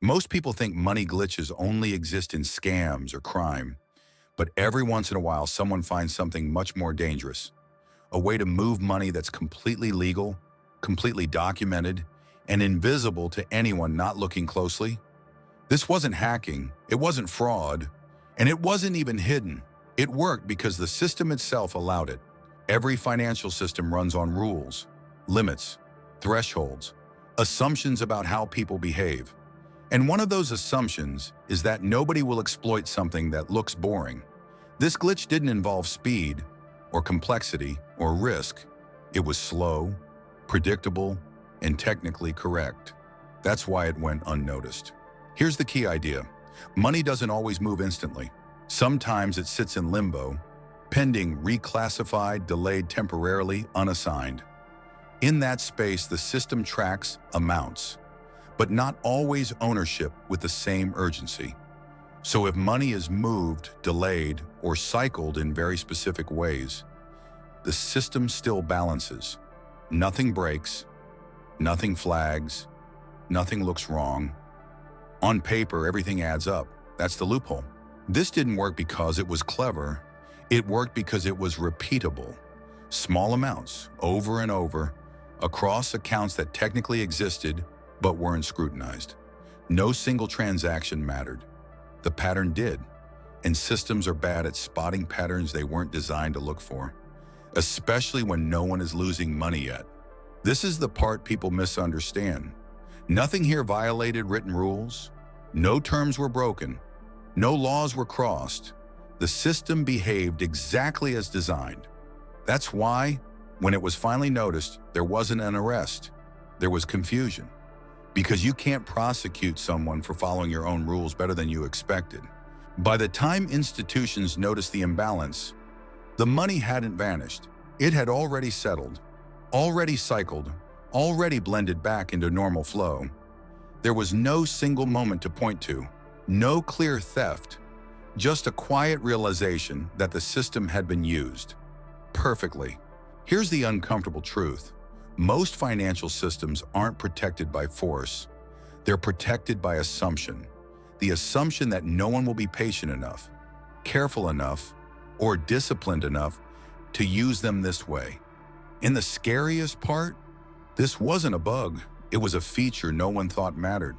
Most people think money glitches only exist in scams or crime, but every once in a while someone finds something much more dangerous. A way to move money that's completely legal, completely documented, and invisible to anyone not looking closely. This wasn't hacking, it wasn't fraud, and it wasn't even hidden. It worked because the system itself allowed it. Every financial system runs on rules, limits, thresholds, assumptions about how people behave. And one of those assumptions is that nobody will exploit something that looks boring. This glitch didn't involve speed, or complexity, or risk. It was slow, predictable, and technically correct. That's why it went unnoticed. Here's the key idea. Money doesn't always move instantly. Sometimes it sits in limbo, pending, reclassified, delayed temporarily, unassigned. In that space, the system tracks amounts, but not always ownership with the same urgency. So if money is moved, delayed, or cycled in very specific ways, the system still balances. Nothing breaks, nothing flags, nothing looks wrong. On paper, everything adds up. That's the loophole. This didn't work because it was clever. It worked because it was repeatable. Small amounts, over and over, across accounts that technically existed but weren't scrutinized. No single transaction mattered. The pattern did, and systems are bad at spotting patterns they weren't designed to look for, especially when no one is losing money yet. This is the part people misunderstand. Nothing here violated written rules. No terms were broken. No laws were crossed. The system behaved exactly as designed. That's why, when it was finally noticed, there wasn't an arrest. There was confusion. Because you can't prosecute someone for following your own rules better than you expected. By the time institutions noticed the imbalance, the money hadn't vanished. It had already settled, already cycled, already blended back into normal flow. There was no single moment to point to, no clear theft, just a quiet realization that the system had been used perfectly. Here's the uncomfortable truth. Most financial systems aren't protected by force. They're protected by assumption. The assumption that no one will be patient enough, careful enough, or disciplined enough to use them this way. And the scariest part, this wasn't a bug. It was a feature no one thought mattered.